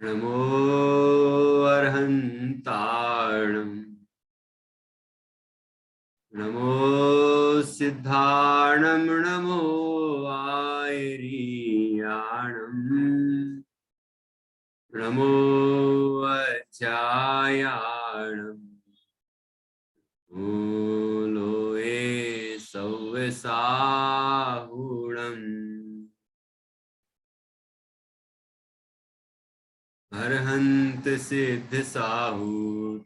नमो अर्हन्तार्णम् नमो सिद्धार्णं नमो आयर्याणम् नमो अध्यायाणम् लोये सव्यसाहुणम् अर्हन्त सिद्ध साहु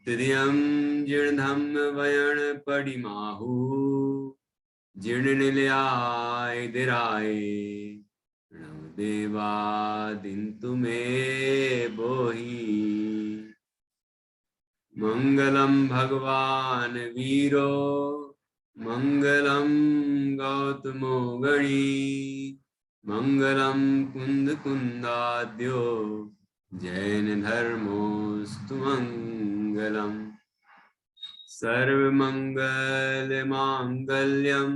त्र्यं जीर्णधम्म वयन पडिमाहु जीर्ण निलयाय दिराय नव देवादिन्तु मे बोहि मंगलम भगवान वीरो मंगलम गौतमो गणी मंगलम कुंद कुंदाद्यो जैन धर्मोस्तु मंगलम सर्वमंगल मांगल्यम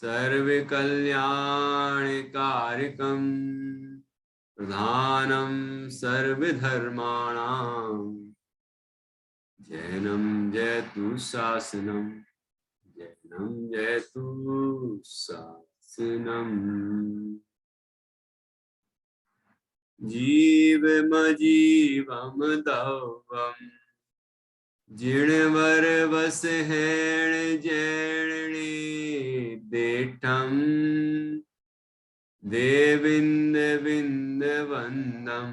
सर्वकल्याणकारकम प्रधानम सर्वधर्माणां जैनम जयतु शासनम जैनम जयतु शासनम जीवमजीवम दवम जिणवर वस हेण जैणे देठम देविंद विंद वंदम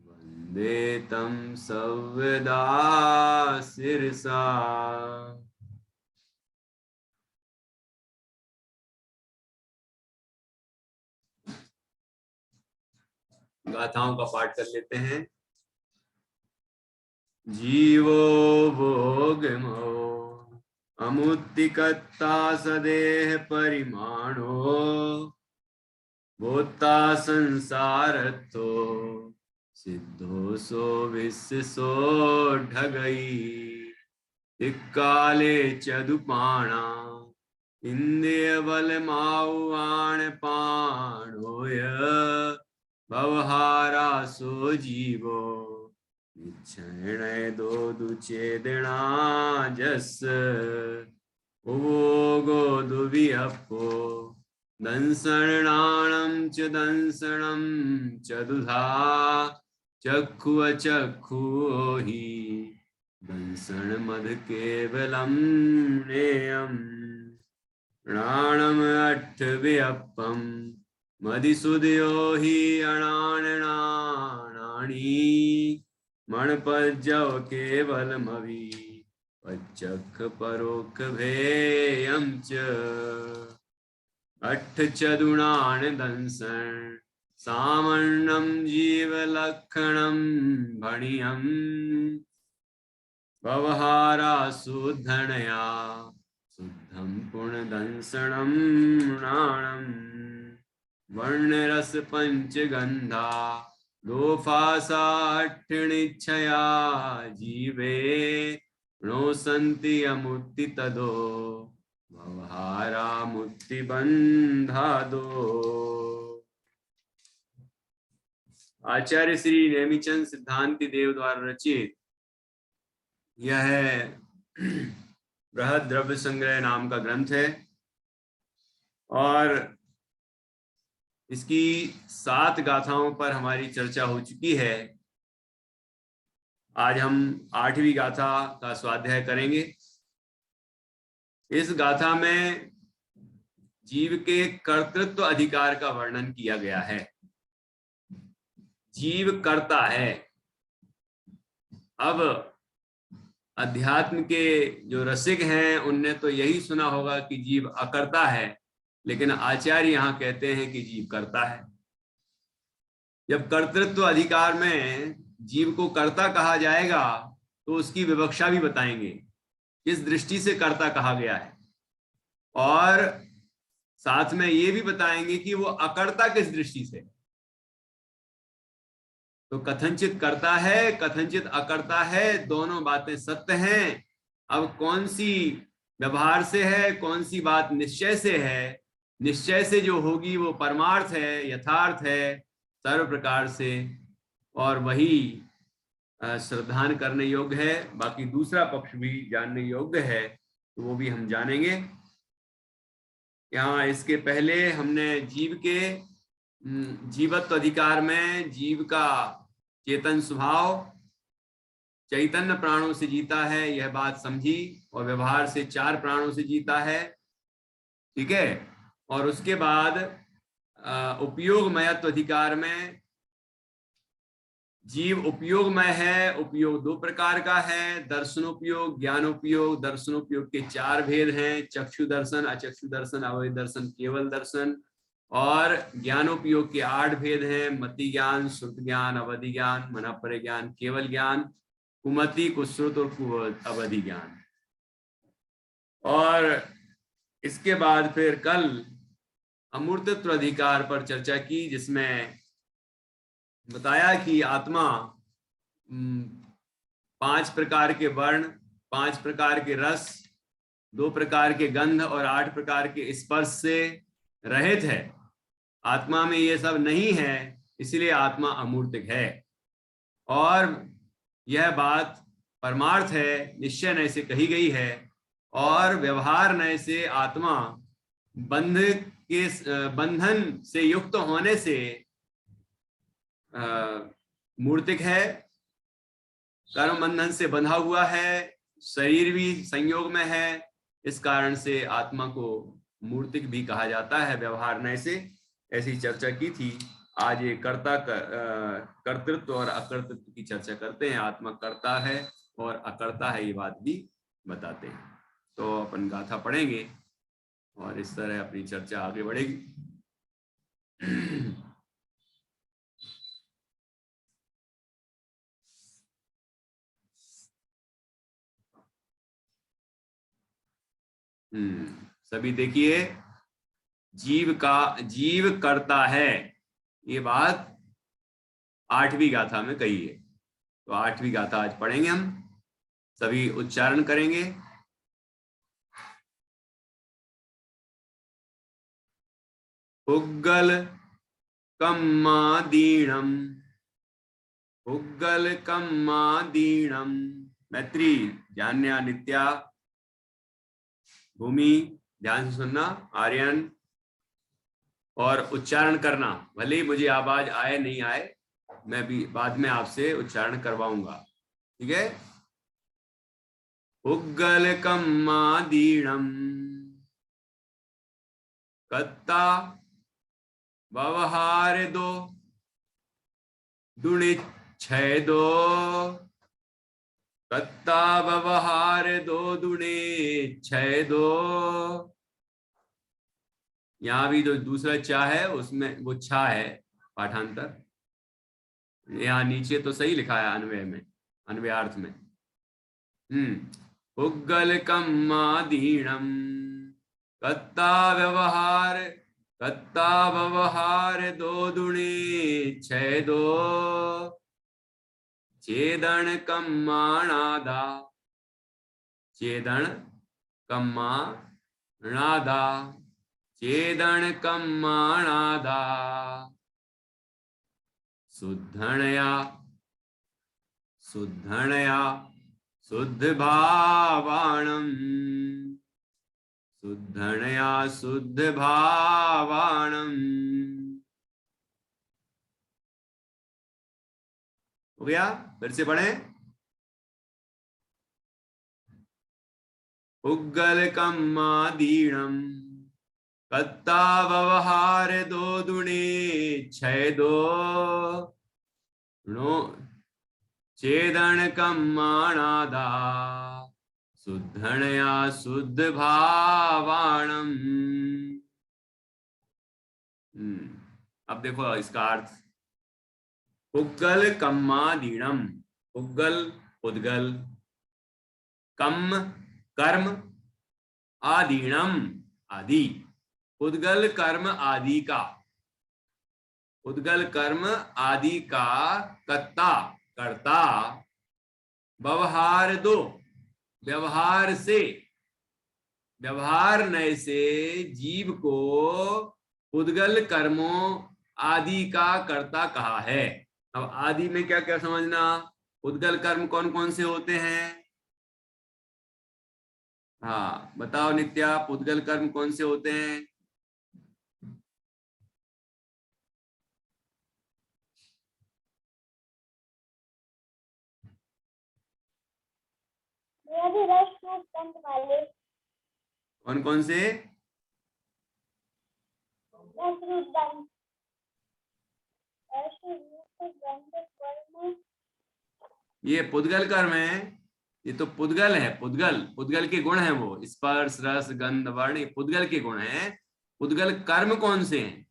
वंदे तम सव्यदा शिरसा गाथाओं का पाठ कर लेते हैं। जीवो भोगमो अमुत्तिकत्ता सदेह परिमाणो भूता संसारत्तो सिद्धो सो विश्व सो ढगई तिक्काले चदुपाणा इंद्रिय बल माउआण पाणोय भवहारा सो जीवो क्षण दो दुचेदना जस उवोगो दुविअप्पो दंसणाणं च दंसणं च दुधा चक्षु अचक्षु हि दंसण मद केवलं नेयम् प्राणम अट्ठविअप्पं मदिसुदयो हि अणाननानि मणपज्जव केवलमवि पच्चख परोक्ष भेयं च अट्ठ चदुणान दंसण सामन्नं जीवलक्षणं भणियं भवहारा शुद्धनया शुद्धं पुण्यदंसणं नाणं वर्णरस पंचगंधा दोफासाठ्ठिणिच्छया जीवे णोसन्ति अमुक्ति तदो भवहारा मुक्ति बंधा दो। आचार्य श्री नेमिचंद सिद्धांति देव द्वारा रचित यह बृहद द्रव्य संग्रह नाम का ग्रंथ है और इसकी 7 गाथाओं पर हमारी चर्चा हो चुकी है। आज हम 8वीं गाथा का स्वाध्याय करेंगे। इस गाथा में जीव के कर्तृत्व अधिकार का वर्णन किया गया है। जीव कर्ता है। अब अध्यात्म के जो रसिक हैं उनने तो यही सुना होगा कि जीव अकर्ता है, लेकिन आचार्य यहाँ कहते हैं कि जीव कर्ता है। जब कर्तृत्व अधिकार में जीव को कर्ता कहा जाएगा तो उसकी विवक्षा भी बताएंगे, किस दृष्टि से कर्ता कहा गया है, और साथ में ये भी बताएंगे कि वो अकर्ता किस दृष्टि से। तो कथनचित कर्ता है, कथनचित अकर्ता है, दोनों बातें सत्य हैं। अब कौन सी व्यवहार से है, कौन सी बात निश्चय से है, निश्चय से जो होगी वो परमार्थ है, यथार्थ है, सर्व प्रकार से और वही श्रद्धान करने योग्य है। बाकी दूसरा पक्ष भी जानने योग्य है, तो वो भी हम जानेंगे। यहाँ इसके पहले हमने जीव के जीवत्व अधिकार में जीव का चेतन स्वभाव चैतन्य प्राणों से जीता है, यह बात समझी, और व्यवहार से 4 प्राणों से जीता है। ठीक है। और उसके बाद उपयोगमयत्व अधिकार में जीव उपयोगमय है। उपयोग 2 प्रकार का है, दर्शनोपयोग, ज्ञानोपयोग। दर्शनोपयोग के 4 भेद हैं, चक्षु दर्शन, अचक्षु दर्शन, अवय दर्शन, केवल दर्शन। और ज्ञानोपयोग के 8 भेद हैं, मति ज्ञान, श्रुत ज्ञान, अवधि ज्ञान, मनापरे ज्ञान, केवल ज्ञान, कुमति, कुश्रुत और अवधि ज्ञान। और इसके बाद फिर कल अमूर्तत्व अधिकार पर चर्चा की, जिसमें बताया कि आत्मा 5 प्रकार के वर्ण, 5 प्रकार के रस, 2 प्रकार के गंध और 8 प्रकार के स्पर्श से रहित है। आत्मा में ये सब नहीं है, इसलिए आत्मा अमूर्तिक है। और यह बात परमार्थ है, निश्चय नय से कही गई है। और व्यवहार नय से आत्मा बंधन से युक्त होने से मूर्तिक है, कर्म बंधन से बंधा हुआ है, शरीर भी संयोग में है। इस कारण से आत्मा को मूर्तिक भी कहा जाता है व्यवहार नय से। ऐसी चर्चा की थी। आज ये कर्तृत्व और अकर्तृत्व की चर्चा करते हैं। आत्मा कर्ता है और अकर्ता है, ये बात भी बताते हैं। तो अपन गाथा पढ़ेंगे और इस तरह अपनी चर्चा आगे बढ़ेगी। सभी देखिए, जीव करता है, ये बात 8वीं गाथा में कही है। तो 8वीं गाथा आज पढ़ेंगे हम, सभी उच्चारण करेंगे। उग्गल कम्मादीणम, उग्गल कम्मादीणम। मैत्री, जान्या, नित्या, भूमि, ध्यान से सुनना, आर्यन, और उच्चारण करना। भले ही मुझे आवाज आए नहीं आए, मैं भी बाद में आपसे उच्चारण करवाऊंगा। ठीक है। उग्गल कम्मादीणम कत्ता व्यवहार दो दुणिच्छेदो, कत्ता व्यवहार दो दुणिच्छेदो। यहाँ भी जो दूसरा चा है उसमें वो छा है पाठांतर। यहाँ नीचे तो सही लिखा है अन्वय में, अन्वयार्थ में। उग्गल कम्मादीणम कत्ता व्यवहार दो दुणिच्छेदो, चेदन कम्माणादा, चेदन कम्माणादा, चेदन कम्माणादा। शुद्धणया शुद्धणया शुद्ध भावाणम, शुद्धणया शुद्ध भावाणम। हो गया? फिर से पढ़ें। उग्गल कम्मादीणम कत्ता व्यवहार दो दुणिच्छेदो, चेदन कम्माणादा, शुद्धणया शुद्ध भावाणम। अब देखो इसका अर्थ। उग्गल कम्मादीणम, उग्गल उद्गल, कम कर्म, आदीणम आदि, उद्गल कर्म आदि का, उद्गल कर्म आदि का कर्ता, कर्ता, व्यवहार दो, व्यवहार से, व्यवहार नय से जीव को उद्गल कर्मों आदि का कर्ता कहा है। अब आदि में क्या क्या समझना, उद्गल कर्म कौन कौन से होते हैं? हाँ बताओ नित्या, उद्गल कर्म कौन से होते हैं? कौन कौन से? ये पुद्गल कर्म है, ये तो पुद्गल है, पुद्गल पुद्गल के गुण है, वो स्पर्श रस गंध वर्ण, ये पुद्गल के गुण है। पुद्गल कर्म कौन से हैं?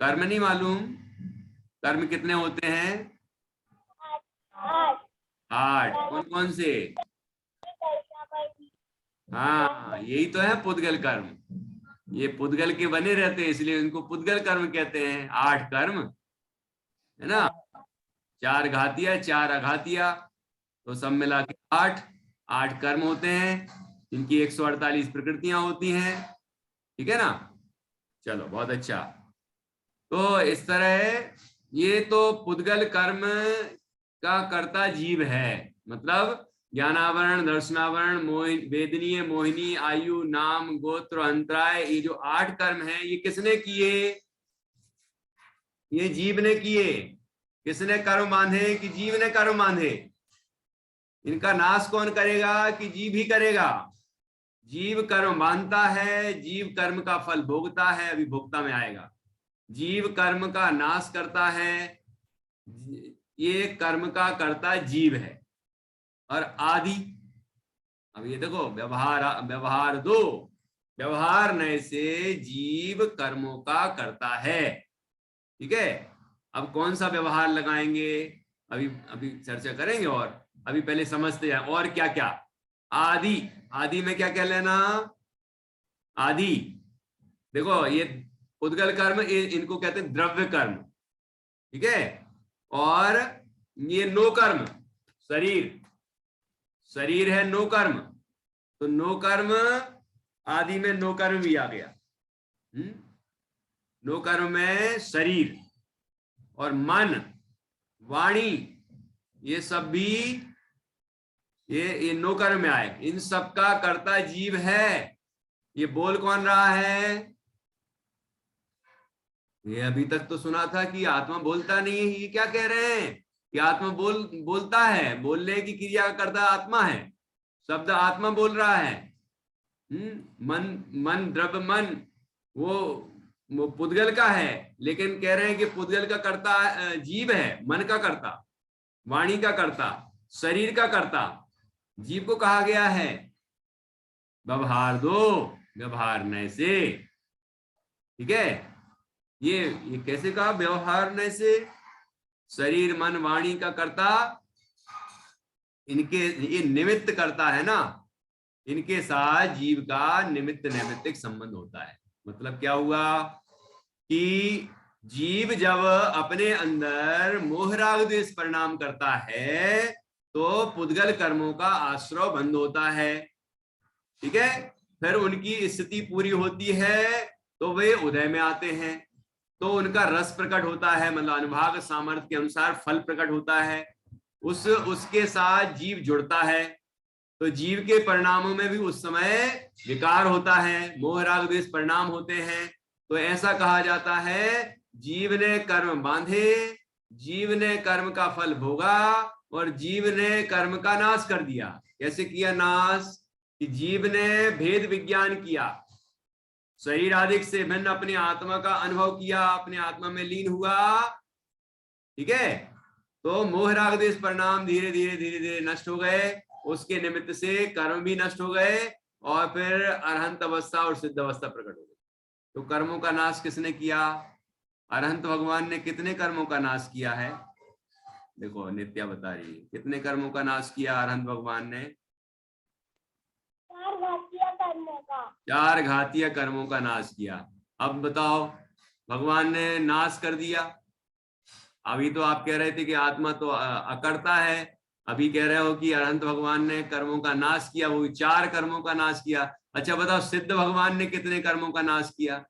कर्म नहीं मालूम? कर्म कितने होते हैं? 8। कौन कौन से? हाँ यही तो है पुद्गल कर्म, ये पुद्गल के बने रहते हैं इसलिए इनको पुद्गल कर्म कहते हैं। 8 कर्म है ना, 4 घातिया 4 अघातिया, तो सब मिला के 8 कर्म होते हैं, इनकी 148 प्रकृतियां होती हैं। ठीक है ना, चलो बहुत अच्छा। तो इस तरह ये तो पुद्गल कर्म का कर्ता जीव है, मतलब ज्ञानावरण दर्शनावरण वेदनीय मोहिनी आयु नाम गोत्र अंतराय, ये जो 8 कर्म हैं ये किसने किए? ये जीव ने किए। किसने कर्म बांधे? कि जीव ने कर्म बांधे। इनका नाश कौन करेगा? कि जीव ही करेगा। जीव कर्म बांधता है, जीव कर्म का फल भोगता है, अभी भोक्ता में आएगा। जीव कर्म का नाश करता है, ये कर्म का कर्ता जीव है। और आदि, अब ये देखो व्यवहार, व्यवहार 2, व्यवहार नए से जीव कर्मों का करता है। ठीक है, अब कौन सा व्यवहार लगाएंगे अभी अभी चर्चा करेंगे, और अभी पहले समझते हैं और क्या क्या। आदि, आदि में क्या क्या लेना? आदि देखो ये उद्गल कर्म, इनको कहते हैं द्रव्य कर्म। ठीक है, और ये नो कर्म, शरीर, शरीर है नो कर्म, तो नो कर्म आदि में नो कर्म भी आ गया। नो कर्म में शरीर और मन वाणी, ये सब भी ये नो कर्म में आए। इन सब का कर्ता जीव है। ये बोल कौन रहा है? ये अभी तक तो सुना था कि आत्मा बोलता नहीं है, ये क्या कह रहे हैं कि आत्मा बोलता है? बोलने की क्रिया करता आत्मा है, शब्द आत्मा बोल रहा है। मन द्रव्य मन वो पुद्गल का है, लेकिन कह रहे हैं कि पुद्गल का कर्ता जीव है, मन का कर्ता, वाणी का कर्ता, शरीर का कर्ता जीव को कहा गया है। व्यवहार 2, व्यवहार नए से। ठीक है, ये कैसे कहा व्यवहार नए से? शरीर मन वाणी का कर्ता, इनके ये निमित्त करता है ना, इनके साथ जीव का निमित्त नैमित्तिक संबंध होता है। मतलब क्या हुआ कि जीव जब अपने अंदर मोहराग द्वेष परिणाम करता है तो पुद्गल कर्मों का आश्रय बंद होता है। ठीक है, फिर उनकी स्थिति पूरी होती है तो वे उदय में आते हैं, तो उनका रस प्रकट होता है, मतलब अनुभाग सामर्थ्य के अनुसार फल प्रकट होता है, उसके साथ जीव जुड़ता है, तो जीव के परिणामों में भी उस समय विकार होता है, मोह राग द्वेष परिणाम होते हैं। तो ऐसा कहा जाता है जीव ने कर्म बांधे, जीव ने कर्म का फल भोगा और जीव ने कर्म का नाश कर दिया। कैसे किया नाश? कि जीव ने भेद विज्ञान किया, शरीर आदि से भिन्न अपनी आत्मा का अनुभव किया, अपने आत्मा में लीन हुआ। ठीक है, तो मोह राग द्वेष परिणाम धीरे धीरे धीरे धीरे नष्ट हो गए, उसके निमित्त से कर्म भी नष्ट हो गए और फिर अरहंत अवस्था और सिद्ध अवस्था प्रकट हो गई। तो कर्मों का नाश किसने किया? अरहंत भगवान ने कितने कर्मों का नाश किया है? देखो नित्या बता रही है, कितने कर्मों का नाश किया अरहंत भगवान ने? 4 घातीय कर्मों का। 4 घातीय कर्मों का नाश किया। अब बताओ, भगवान ने नाश कर दिया। अभी तो आप कह रहे थे कि आत्मा तो अकर्ता है, अभी कह रहे हो कि अनंत भगवान ने कर्मों का नाश किया, वो 4 कर्मों का नाश किया। अच्छा बताओ सिद्ध भगवान ने कितने कर्मों का नाश किया?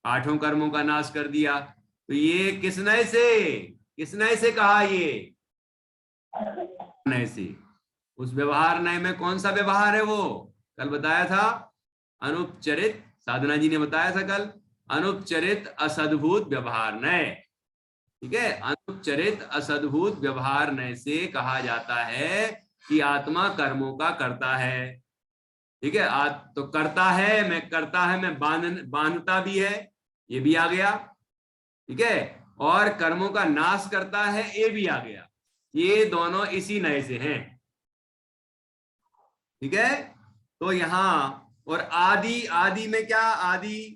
8 कर्मों का नाश कर दिया। तो ये किस नए से कहा? ये नए से। उस व्यवहार नए में कौन सा व्यवहार है? वो कल बताया था, अनुपचरित, साधना जी ने बताया था कल, अनुपचरित असद्भुत व्यवहार नए। ठीक है, अनुपचरित असद्भुत व्यवहार नए से कहा जाता है कि आत्मा कर्मों का करता है। ठीक है, तो करता है, मैं करता है, मैं बांधता भी है, ये भी आ गया। ठीक है, और कर्मों का नाश करता है, ये भी आ गया। ये दोनों इसी नए से हैं। ठीक है, तो यहां और आदि, आदि में क्या? आदि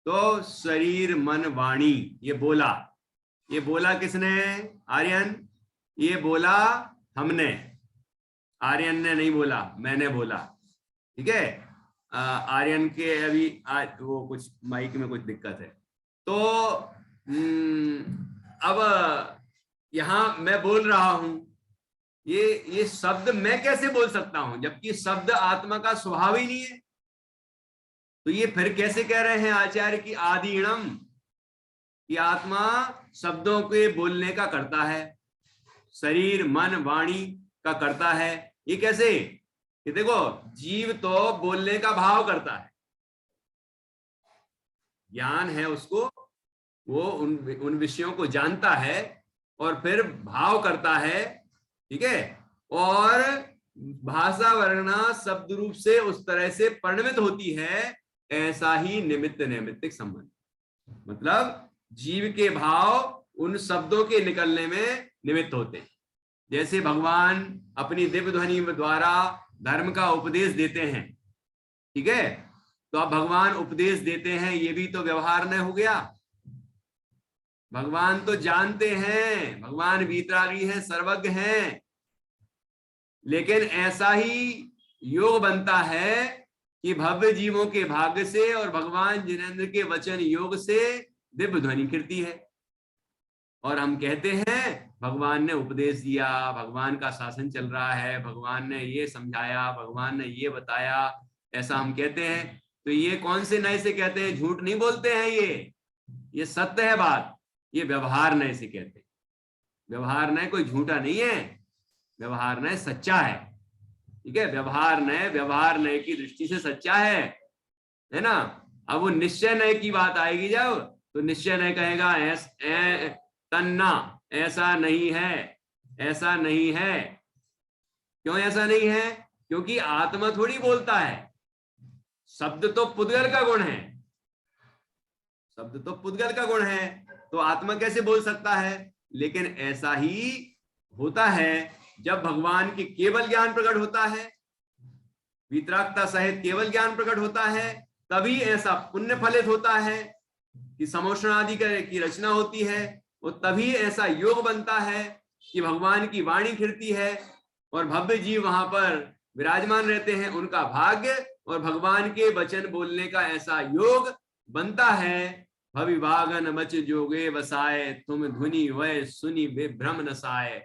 तो शरीर मन वाणी, ये बोला किसने? आर्यन। ये बोला हमने, आर्यन ने नहीं बोला, मैंने बोला। ठीक है, आर्यन के अभी वो कुछ माइक में कुछ दिक्कत है। तो अब यहां मैं बोल रहा हूं, ये शब्द मैं कैसे बोल सकता हूं जबकि शब्द आत्मा का स्वभाव ही नहीं है? तो ये फिर कैसे कह रहे हैं आचार्य की आदिणम, कि आत्मा शब्दों के बोलने का करता है, शरीर मन वाणी का करता है? ये कैसे? कि देखो, जीव तो बोलने का भाव करता है, ज्ञान है उसको, वो उन विषयों को जानता है और फिर भाव करता है। ठीक है, और भाषा वर्णना शब्द रूप से उस तरह से परिणमित होती है, ऐसा ही निमित्त नैमित्तिक संबंध, मतलब जीव के भाव उन शब्दों के निकलने में निमित्त होते हैं। जैसे भगवान अपनी दिव्य ध्वनि द्वारा धर्म का उपदेश देते हैं। ठीक है, तो अब भगवान उपदेश देते हैं, ये भी तो व्यवहार न हो गया। भगवान तो जानते हैं, भगवान वीतरागी हैं, सर्वज्ञ हैं, लेकिन ऐसा ही योग बनता है कि भव्य जीवों के भाग्य से और भगवान जिनेंद्र के वचन योग से दिव्य ध्वनि कीर्ति है। और हम कहते हैं भगवान ने उपदेश दिया, भगवान का शासन चल रहा है, भगवान ने ये समझाया, भगवान ने ये बताया, ऐसा हम कहते हैं। तो ये कौन से नए से कहते हैं? झूठ नहीं बोलते हैं, ये सत्य है बात। ये व्यवहार नए से कहते हैं। व्यवहार नए कोई झूठा नहीं है, व्यवहार नए सच्चा है। ठीक है, व्यवहार नए की दृष्टि से सच्चा है ना। अब वो निश्चय नए की बात आएगी जब, तो निश्चय नए कहेगा तन्ना, ऐसा नहीं है, ऐसा नहीं है। क्यों ऐसा नहीं है? क्योंकि आत्मा थोड़ी बोलता है, शब्द तो पुद्गल का गुण है, शब्द तो पुद्गल का गुण है, तो आत्मा कैसे बोल सकता है? लेकिन ऐसा ही होता है जब भगवान की केवल ज्ञान प्रकट होता है, वितरागता सहित केवल ज्ञान प्रकट होता है, तभी ऐसा पुण्य फलित होता है कि समोषण आदि की रचना होती है, और तभी ऐसा योग बनता है कि भगवान की वाणी खिलती है और भव्य जीव वहां पर विराजमान रहते हैं, उनका भाग्य और भगवान के वचन बोलने का ऐसा योग बनता है। भविभागन मच जोगे बसाए, तुम धुनि वय सुनी विभ्रम नसाए।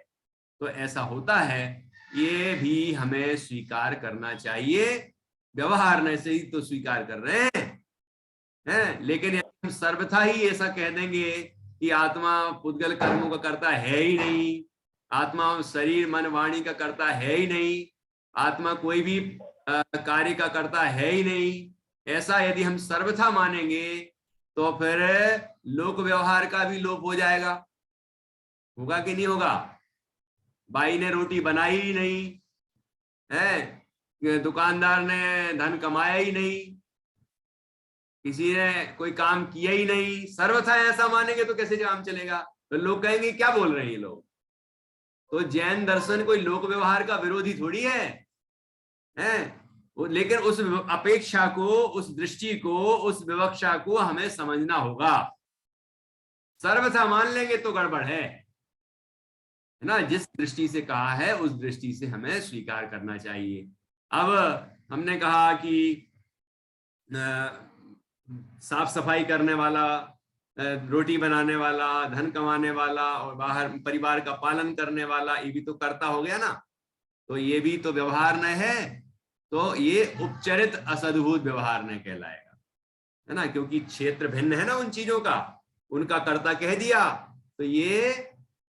तो ऐसा होता है, ये भी हमें स्वीकार करना चाहिए। व्यवहार ने से ही तो स्वीकार कर रहे हैं, लेकिन हम सर्वथा ही ऐसा कह देंगे कि आत्मा पुद्गल कर्मों का करता है ही नहीं, आत्मा शरीर मन वाणी का करता है ही नहीं, आत्मा कोई भी कार्य का करता है ही नहीं, ऐसा यदि हम सर्वथा मानेंगे तो फिर लोक व्यवहार का भी लोप हो जाएगा। होगा कि नहीं होगा? बाई ने रोटी बनाई ही नहीं है, दुकानदार ने धन कमाया ही नहीं, किसी ने कोई काम किया ही नहीं, सर्वथा ऐसा मानेंगे तो कैसे काम चलेगा? तो लोग कहेंगे क्या बोल रहे हैं ये लोग। तो जैन दर्शन कोई लोक व्यवहार का विरोधी थोड़ी है, लेकिन उस अपेक्षा को, उस दृष्टि को, उस विवक्षा को हमें समझना होगा। सर्वथा मान लेंगे तो गड़बड़ है ना। जिस दृष्टि से कहा है उस दृष्टि से हमें स्वीकार करना चाहिए। अब हमने कहा कि साफ सफाई करने वाला रोटी बनाने वाला, धन कमाने वाला और बाहर परिवार का पालन करने वाला, ये भी तो कर्ता हो गया ना। तो ये भी तो व्यवहार न है, तो ये उपचरित असद्भुत व्यवहार न कहलाएगा, है ना, क्योंकि क्षेत्र भिन्न है ना उन चीजों का, उनका कर्ता कह दिया, तो ये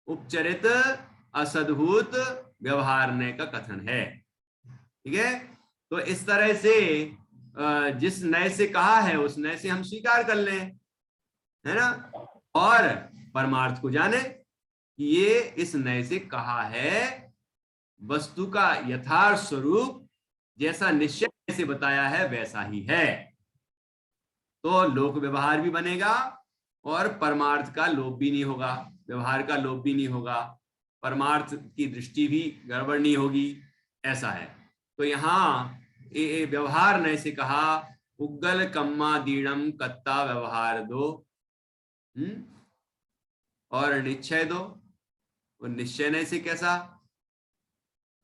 उपचरित असद्भुत व्यवहार ने का कथन है। ठीक है, तो इस तरह से जिस नय से कहा है उस नय से हम स्वीकार कर लें, है ना, और परमार्थ को जाने कि ये इस नय से कहा है वस्तु का यथार्थ स्वरूप जैसा निश्चय से बताया है वैसा ही है, तो लोक व्यवहार भी बनेगा और परमार्थ का लोप भी नहीं होगा, व्यवहार का लोप भी नहीं होगा, परमार्थ की दृष्टि भी गड़बड़ नहीं होगी, ऐसा है। तो यहाँ व्यवहार ने से कहा उग्गल कम्मा दीणम कत्ता व्यवहार दो, और निश्चय दो, और निश्चय ने से कैसा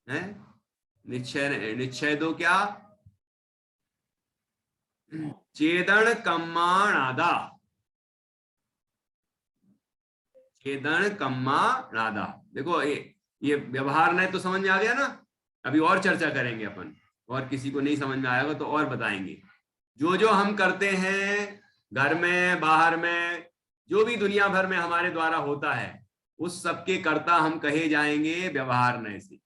है, निश्चय दो क्या, चेदन कम्माणादा, चेदन कम्माणादा। देखो ये व्यवहार ने तो समझ में आ गया ना, अभी और चर्चा करेंगे अपन, और किसी को नहीं समझ में आएगा तो और बताएंगे। जो जो हम करते हैं घर में बाहर में, जो भी दुनिया भर में हमारे द्वारा होता है, उस सबके कर्ता हम कहे जाएंगे व्यवहार ने से।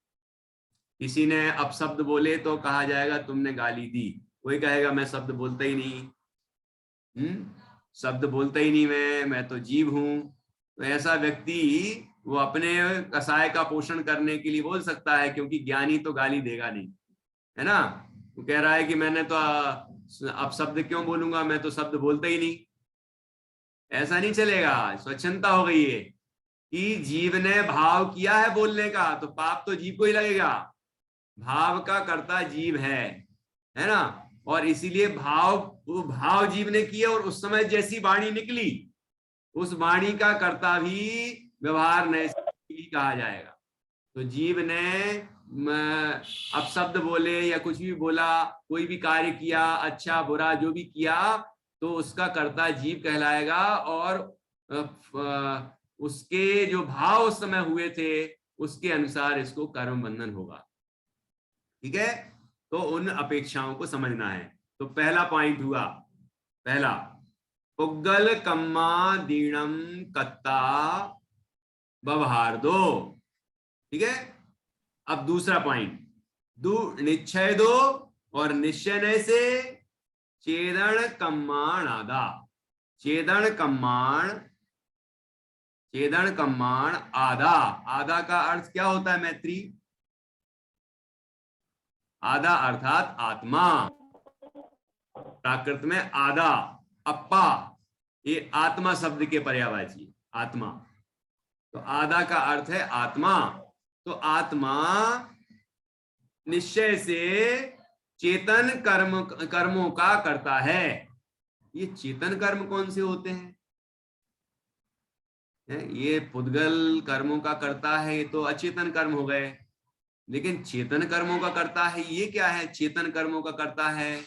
किसी ने अपशब्द बोले तो कहा जाएगा तुमने गाली दी, कोई कहेगा मैं शब्द बोलता ही नहीं, शब्द बोलता ही नहीं, मैं तो जीव हूं। तो ऐसा व्यक्ति वो अपने कसाय का पोषण करने के लिए बोल सकता है, क्योंकि ज्ञानी तो गाली देगा नहीं, है ना। वो कह रहा है कि मैंने तो अब शब्द क्यों बोलूंगा, मैं तो शब्द बोलता ही नहीं, ऐसा नहीं चलेगा। स्वच्छंदता हो गई है कि जीव ने भाव किया है बोलने का, तो पाप तो जीव को ही लगेगा, भाव का कर्ता जीव है ना, और इसीलिए वो भाव जीव ने किया, और उस समय जैसी वाणी निकली उस वाणी का कर्ता भी व्यवहार नहीं कहा जाएगा। तो जीव ने अब शब्द बोले या कुछ भी बोला, कोई भी कार्य किया, अच्छा बुरा जो भी किया, तो उसका कर्ता जीव कहलाएगा, और उसके जो भाव उस समय हुए थे उसके अनुसार इसको कर्म बंधन होगा। ठीक है, तो उन अपेक्षाओं को समझना है। तो पहला पॉइंट हुआ, पहला उग्गल कम्मा दीणम कत्ता व्यवहार दो। ठीक है, अब दूसरा पॉइंट, निश्चय दो और निश्चय से चेदन कम्माण आदा, चेदन कम्माण आधा, आधा का अर्थ क्या होता है मैत्री, आधा अर्थात आत्मा, प्राकृत में आधा अप्पा, ये आत्मा शब्द के पर्यायवाची आत्मा, तो आधा का अर्थ है आत्मा। तो आत्मा निश्चय से चेतन कर्मों का करता है। ये चेतन कर्म कौन से होते हैं, ये पुद्गल कर्मों का करता है, ये तो अचेतन कर्म हो गए, लेकिन चेतन कर्मों का करता है ये क्या है, चेतन कर्मों का करता है,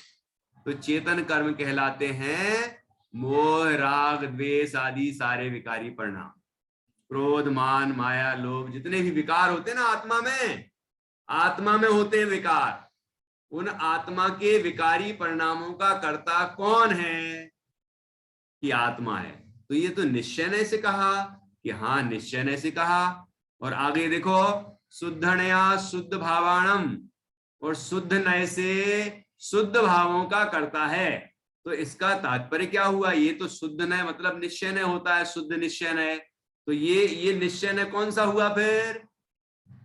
तो चेतन कर्म कहलाते हैं मोह राग द्वेष आदि सारे विकारी परिणाम, क्रोध मान माया लोभ, जितने भी विकार होते हैं ना आत्मा में होते हैं विकार, उन आत्मा के विकारी परिणामों का कर्ता कौन है, कि आत्मा है। तो ये तो निश्चय से कहा कि हाँ निश्चय से कहा, और आगे देखो शुद्धनया शुद्ध भावाणम, और शुद्ध नय से शुद्ध भावों का करता है। तो इसका तात्पर्य क्या हुआ, ये तो शुद्ध नय मतलब निश्चय नय होता है, शुद्ध निश्चय नय, तो ये निश्चय नय कौन सा हुआ फिर,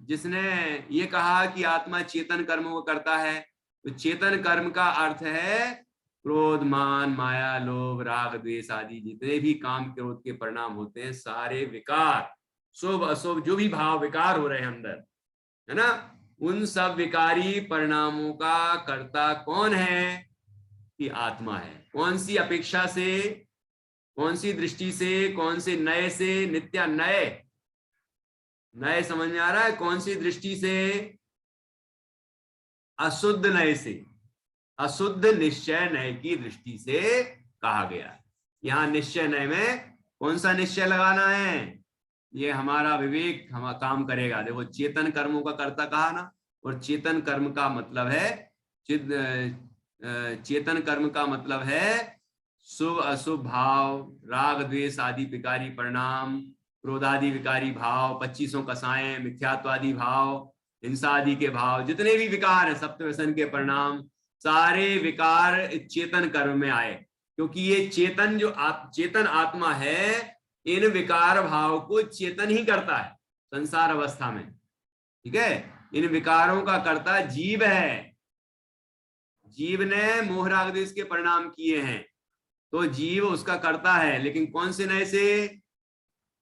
जिसने ये कहा कि आत्मा चेतन कर्मों को करता है। तो चेतन कर्म का अर्थ है क्रोध मान माया लोभ राग द्वेष आदि जितने भी काम क्रोध के परिणाम होते हैं, सारे विकार शुभ अशुभ जो भी भाव विकार हो रहे हैं अंदर, है ना, उन सब विकारी परिणामों का कर्ता कौन है, कि आत्मा है। कौन सी अपेक्षा से, कौन सी दृष्टि से, कौन से नए से, नित्य नए नए समझ में आ रहा है, कौन सी दृष्टि से, अशुद्ध नए से, अशुद्ध निश्चय नय की दृष्टि से कहा गया है। यहाँ निश्चय नय में कौन सा निश्चय लगाना है? ये हमारा विवेक हम काम करेगा। देखो चेतन कर्मों का कर्ता कहा ना, और चेतन कर्म का मतलब है चेतन कर्म का मतलब है शुभ अशुभ भाव, राग द्वेष आदि विकारी परिणाम, क्रोधादि विकारी भाव, 25 कसाएं, मिथ्यात्वादि भाव, हिंसा आदि के भाव, जितने भी विकार हैं सप्तव्यसन के परिणाम, सारे विकार चेतन कर्म में आए। क्योंकि ये चेतन जो चेतन आत्मा है, इन विकार भाव को चेतन ही करता है संसार अवस्था में। ठीक है, इन विकारों का कर्ता जीव है। जीव ने मोह राग द्वेष के परिणाम किए हैं, तो जीव उसका कर्ता है। लेकिन कौन से नय से?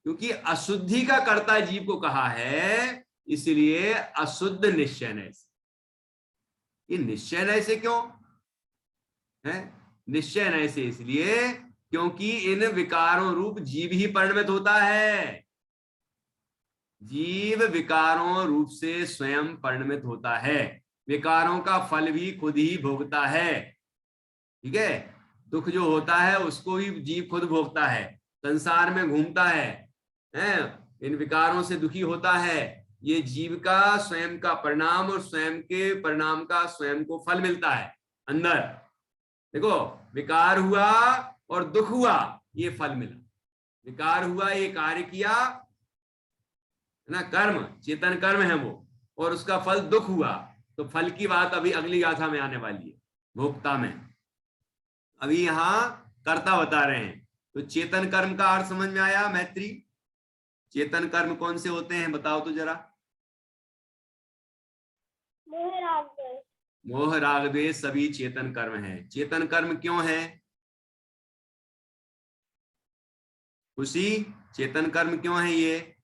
क्योंकि अशुद्धि का कर्ता जीव को कहा है, इसलिए अशुद्ध निश्चय नय से। ये निश्चय नय से क्यों है? निश्चय नय से इसलिए क्योंकि इन विकारों रूप जीव ही परिणमित होता है। जीव विकारों रूप से स्वयं परिणमित होता है, विकारों का फल भी खुद ही भोगता है। ठीक है, दुख जो होता है उसको भी जीव खुद भोगता है, संसार में घूमता है, इन विकारों से दुखी होता है। ये जीव का स्वयं का परिणाम, और स्वयं के परिणाम का स्वयं को फल मिलता है अंदर। देखो विकार हुआ और दुख हुआ, ये फल मिला। विकार हुआ, ये कार्य किया ना, कर्म चेतन कर्म है वो, और उसका फल दुख हुआ। तो फल की बात अभी अगली गाथा में आने वाली है, भोक्ता में। अभी यहां कर्ता बता रहे हैं। तो चेतन कर्म का अर्थ समझ में आया मैत्री? चेतन कर्म कौन से होते हैं बताओ तो जरा। मोह राग द्वेष सभी चेतन कर्म है। चेतन कर्म क्यों है खुशी? चेतन कर्म क्यों है ये?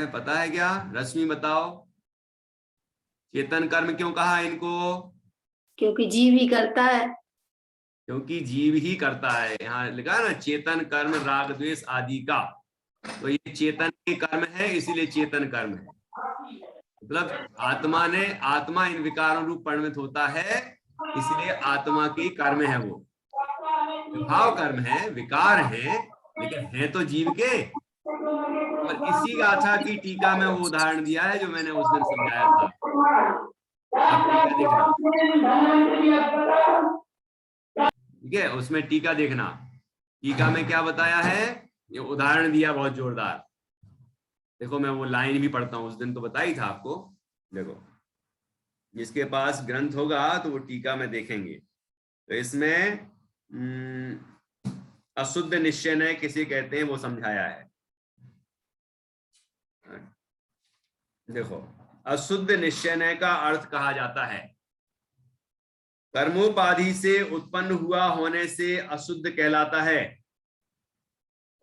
पता है क्या? रश्मि बताओ, चेतन कर्म क्यों कहा इनको? क्योंकि जीव ही करता है। क्योंकि जीव ही करता है। यहाँ लिखा है ना चेतन कर्म राग द्वेष आदि का, तो ये चेतन के कर्म है, इसीलिए चेतन कर्म है। मतलब आत्मा इन विकारों रूप परिणमित होता है, इसलिए आत्मा की कर्म है। वो विभाव कर्म है, विकार है, लेकिन है तो जीव के। और इसी गाथा की टीका में वो उदाहरण दिया है जो मैंने उस दिन समझाया था। अब टीका देखना, ठीक है, उसमें टीका देखना। टीका में क्या बताया है, ये उदाहरण दिया बहुत जोरदार। देखो मैं वो लाइन भी पढ़ता हूँ, उस दिन तो बताई था आपको। देखो जिसके पास ग्रंथ होगा तो वो टीका में देखेंगे। तो इसमें अशुद्ध निश्चय नय किसे कहते हैं वो समझाया है। देखो अशुद्ध निश्चय नय का अर्थ कहा जाता है कर्मोपाधि से उत्पन्न हुआ होने से अशुद्ध कहलाता है,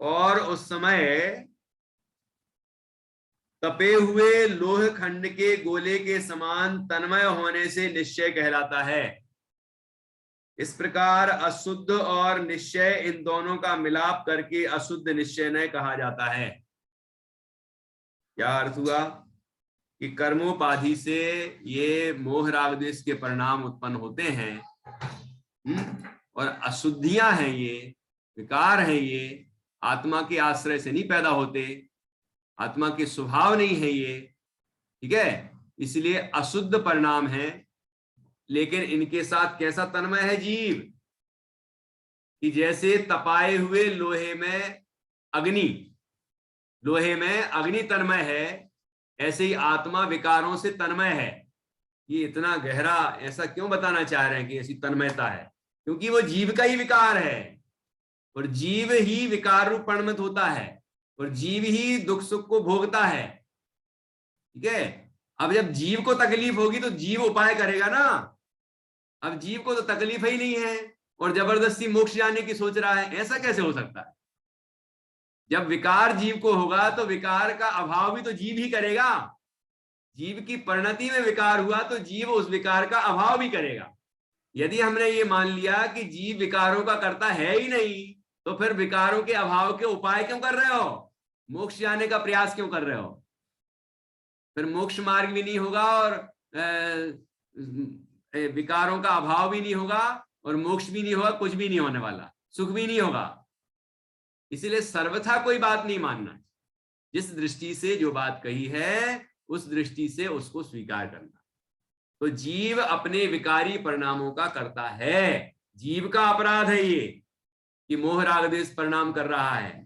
और उस समय तपे हुए लोह खंड के गोले के समान तन्मय होने से निश्चय कहलाता है। इस प्रकार अशुद्ध और निश्चय इन दोनों का मिलाप करके अशुद्ध निश्चय नय कहा जाता है। क्या अर्थ हुआ कि कर्मोपाधि से ये मोह राग द्वेष के परिणाम उत्पन्न होते हैं, और अशुद्धियां हैं, ये विकार हैं, ये आत्मा के आश्रय से नहीं पैदा होते, आत्मा के स्वभाव नहीं है ये। ठीक है, इसलिए अशुद्ध परिणाम है। लेकिन इनके साथ कैसा तन्मय है जीव, कि जैसे तपाए हुए लोहे में अग्नि तन्मय है, ऐसे ही आत्मा विकारों से तन्मय है। ये इतना गहरा ऐसा क्यों बताना चाह रहे हैं कि ऐसी तन्मयता है? क्योंकि वो जीव का ही विकार है, और जीव ही विकार रूप परिणमित होता है, और जीव ही दुख सुख को भोगता है। ठीक है, अब जब जीव को तकलीफ होगी तो जीव उपाय करेगा ना। अब जीव को तो तकलीफ ही नहीं है और जबरदस्ती मोक्ष जाने की सोच रहा है, ऐसा कैसे हो सकता है? जब विकार जीव को होगा तो विकार का अभाव भी तो जीव ही करेगा। जीव की परिणति में विकार हुआ तो जीव उस विकार का अभाव भी करेगा। यदि हमने ये मान लिया कि जीव विकारों का कर्ता है ही नहीं, तो फिर विकारों के अभाव के उपाय क्यों कर रहे हो? मोक्ष जाने का प्रयास क्यों कर रहे हो? फिर मोक्ष मार्ग भी नहीं होगा और विकारों का अभाव भी नहीं होगा और मोक्ष भी नहीं होगा, कुछ भी नहीं होने वाला, सुख भी नहीं होगा। इसीलिए सर्वथा कोई बात नहीं मानना, जिस दृष्टि से जो बात कही है उस दृष्टि से उसको स्वीकार करना। तो जीव अपने विकारी परिणामों का करता है, जीव का अपराध है ये कि मोह राग द्वेष परिणाम कर रहा है,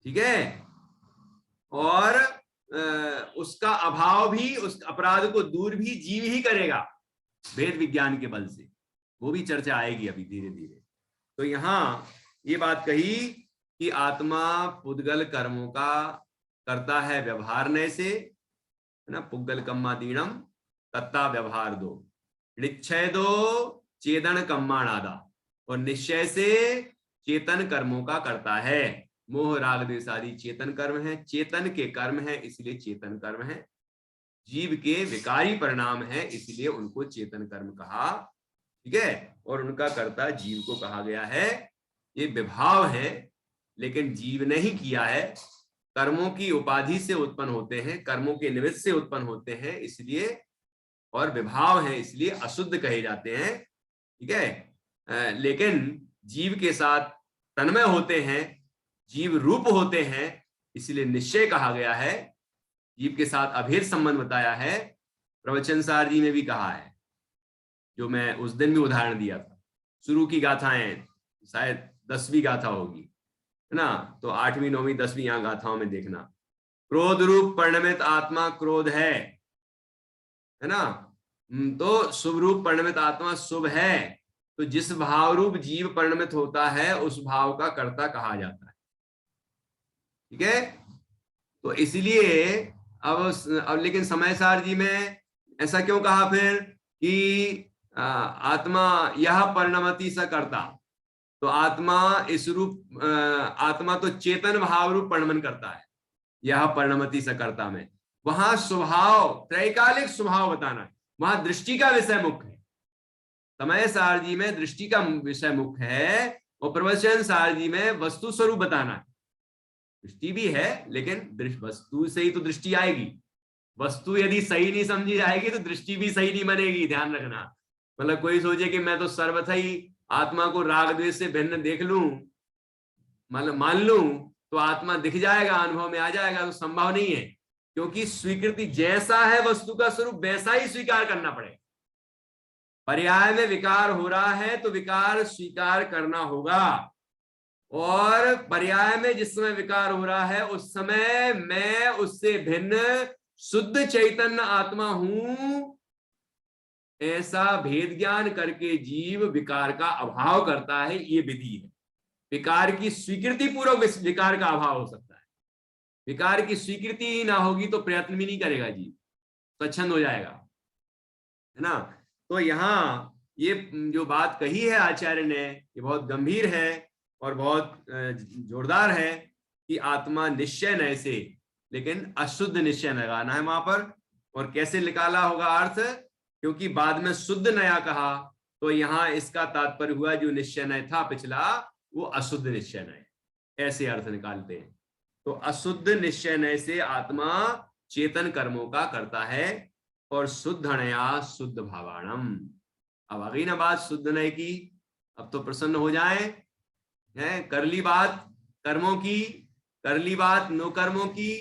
ठीक है। और उसका अभाव भी, उस अपराध को दूर भी जीव ही करेगा वेद विज्ञान के बल से, वो भी चर्चा आएगी अभी धीरे धीरे। तो यहाँ ये बात कही कि आत्मा पुद्गल कर्मों का करता है व्यवहार नय से, है ना, पुग्गल कम्मादीनम तत्ता व्यवहार दो, निश्चय दो चेदन कम्माणादा, और निश्चय से चेतन कर्मों का करता है। मोह राग द्वेष आदि चेतन कर्म है, चेतन के कर्म है इसलिए चेतन कर्म है। जीव के विकारी परिणाम है इसलिए उनको चेतन कर्म कहा, ठीक है। और उनका कर्ता जीव को कहा गया है। ये विभाव है लेकिन जीव ने ही किया है, कर्मों की उपाधि से उत्पन्न होते हैं, कर्मों के निमित्त से उत्पन्न होते हैं इसलिए, और विभाव है इसलिए अशुद्ध कहे जाते हैं, ठीक है। लेकिन जीव के साथ तन्मय होते हैं, जीव रूप होते हैं इसलिए निश्चय कहा गया है। जीव के साथ अभेद संबंध बताया है, प्रवचन सार जी ने भी कहा है, जो मैं उस दिन भी उदाहरण दिया था। शुरू की गाथाएं शायद 10वीं गाथा होगी, है ना, तो 8वीं 9वीं 10वीं यहाँ गाथाओं में देखना। क्रोध रूप परिणमित आत्मा क्रोध है ना, तो शुभ रूप परिणमित आत्मा शुभ है। तो जिस भाव रूप जीव परिणमित होता है उस भाव का कर्ता कहा जाता है, ठीक है। तो इसलिए अब लेकिन समय सार जी में ऐसा क्यों कहा फिर कि आत्मा यह परिणमति स कर्ता, तो आत्मा इस रूप आत्मा तो चेतन भाव रूप परिणमन करता है, यह परिणमति स कर्ता में। वहां स्वभाव त्रैकालिक स्वभाव बताना है, वहां दृष्टि का विषय मुख्य है। समय सार जी में दृष्टि का विषय मुख्य है और प्रवचन सार जी में वस्तु स्वरूप बताना है। दृष्टि भी है लेकिन वस्तु से ही तो दृष्टि आएगी, वस्तु यदि सही नहीं समझी जाएगी तो दृष्टि भी सही नहीं बनेगी, ध्यान रखना। मतलब कोई सोचे कि मैं तो सर्वथा ही आत्मा को राग द्वेष से भिन्न देख लूं, मतलब मान लूं तो आत्मा दिख जाएगा, अनुभव में आ जाएगा, तो संभव नहीं है। क्योंकि स्वीकृति जैसा है वस्तु का स्वरूप वैसा ही स्वीकार करना पड़ेगा। पर्याय में विकार हो रहा है तो विकार स्वीकार करना होगा, और पर्याय में जिस समय विकार हो रहा है उस समय मैं उससे भिन्न शुद्ध चैतन्य आत्मा हूं, ऐसा भेद ज्ञान करके जीव विकार का अभाव करता है। ये विधि है। विकार की स्वीकृति पूर्वक विकार का अभाव हो सकता है, विकार की स्वीकृति ही ना होगी तो प्रयत्न भी नहीं करेगा जीव, स्वच्छंद हो जाएगा, है ना। तो यहाँ ये जो बात कही है आचार्य ने, ये बहुत गंभीर है और बहुत जोरदार है कि आत्मा निश्चय नय से, लेकिन अशुद्ध निश्चय लगाना है वहां पर। और कैसे निकाला होगा अर्थ, क्योंकि बाद में शुद्ध नया कहा, तो यहाँ इसका तात्पर्य हुआ जो निश्चय नय था पिछला वो अशुद्ध निश्चय नय, ऐसे अर्थ निकालते हैं। तो अशुद्ध निश्चय नय से आत्मा चेतन कर्मों का करता है और शुद्ध नया शुद्ध भावाणम। अब आ गई ना बात शुद्ध नय की, अब तो प्रसन्न हो जाए, है कर ली बात कर्मों की, कर ली बात नो कर्मों की,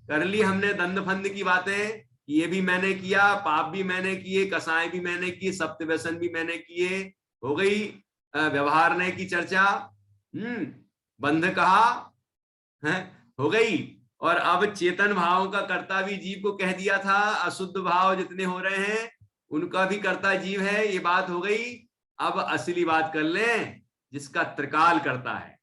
कर ली हमने दंड फंद की बातें, ये भी मैंने किया, पाप भी मैंने किए, कसाएं भी मैंने की, सप्त व्यसन भी मैंने किए, हो गई व्यवहार नय की चर्चा, बंध कहा है, हो गई। और अब चेतन भावों का कर्ता भी जीव को कह दिया था, अशुद्ध भाव जितने हो रहे हैं उनका भी कर्ता जीव है, ये बात हो गई। अब असली बात कर लें, जिसका त्रिकाल करता है,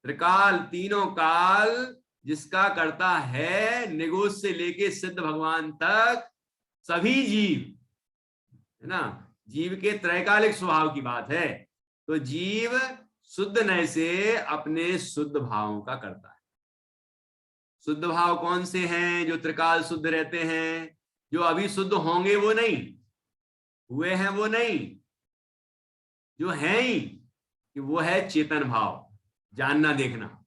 त्रिकाल तीनों काल जिसका करता है, निगोज से लेके सिद्ध भगवान तक सभी जीव, है ना, जीव के त्रैकालिक स्वभाव की बात है। तो जीव शुद्ध नय से अपने शुद्ध भावों का करता है। शुद्ध भाव कौन से हैं? जो त्रिकाल शुद्ध रहते हैं, जो अभी शुद्ध होंगे वो नहीं, हुए हैं वो नहीं, जो है ही कि वो है चेतन भाव, जानना देखना,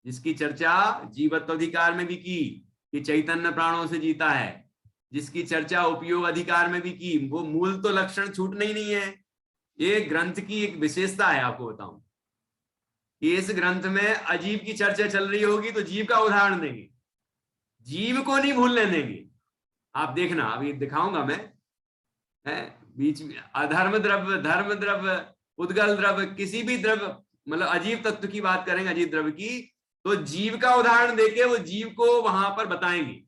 जिसकी चर्चा जीवत्वाधिकार में भी की। कि चैतन्य प्राणों से जीता है, जिसकी चर्चा उपयोग अधिकार में भी की, वो मूल तो लक्षण छूटना ही नहीं है। ये ग्रंथ की एक विशेषता है, आपको बताऊं कि इस ग्रंथ में अजीब की चर्चा चल रही होगी तो जीव का उदाहरण देंगे, जीव को नहीं भूलने देंगे। आप देखना, अभी दिखाऊंगा मैं, है बीच में अधर्म द्रव्य, धर्म द्रव्य, उद्गल द्रव्य, किसी भी द्रव्य, मतलब अजीब तत्व की बात करेंगे, अजीब द्रव्य की, तो जीव का उदाहरण देके वो जीव को वहां पर बताएंगे।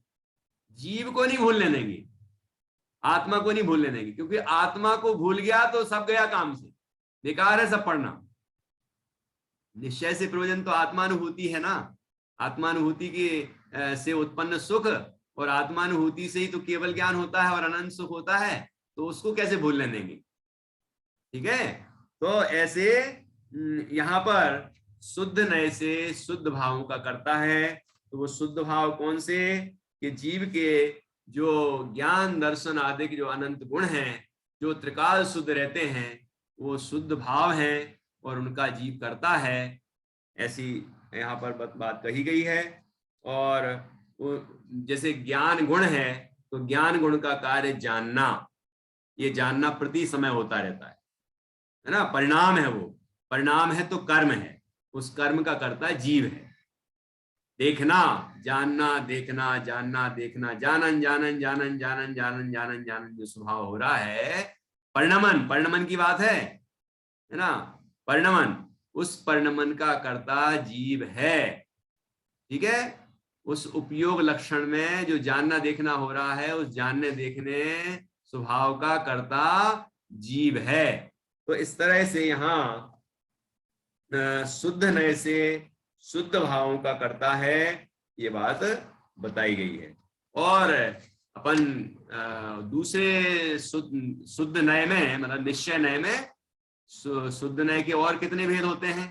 जीव को नहीं भूलने देंगे, आत्मा को नहीं भूलने देंगे, क्योंकि आत्मा को भूल गया तो सब गया काम से, बेकार है सब पढ़ना। निश्चय से प्रयोजन तो आत्मानुभूति है ना, आत्मानुभूति के से उत्पन्न सुख, और आत्मानुभूति से ही तो केवल ज्ञान होता है और अनंत सुख होता है, तो उसको कैसे भूलने देंगे। ठीक है, तो ऐसे यहां पर शुद्ध नय से शुद्ध भावों का करता है। तो वो शुद्ध भाव कौन से, कि जीव के जो ज्ञान दर्शन आदि के जो अनंत गुण हैं, जो त्रिकाल शुद्ध रहते हैं, वो शुद्ध भाव हैं और उनका जीव करता है, ऐसी यहाँ पर बात कही गई है। और जैसे ज्ञान गुण है, तो ज्ञान गुण का कार्य जानना, ये जानना प्रति समय होता रहता है ना, परिणाम है, वो परिणाम है तो कर्म है, उस कर्म का करता है जीव है। देखना, जानना, देखना, जानना, देखना, जानन जानन जानन जानन जानन जानन जानन, जो स्वभाव हो रहा है, परिणमन, परिणमन की बात है ना, परिणमन, उस परिणमन का कर्ता जीव है। ठीक है, उस उपयोग लक्षण में जो जानना देखना हो रहा है, उस जानने देखने स्वभाव का कर्ता जीव है। तो इस तरह से यहाँ शुद्ध नय से शुद्ध भावों का करता है, ये बात बताई गई है। और अपन दूसरे शुद्ध नय में, मतलब निश्चय नय में, शुद्ध नय के और कितने भेद होते हैं?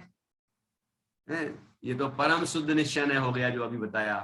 ये तो परम शुद्ध निश्चय नय हो गया जो अभी बताया,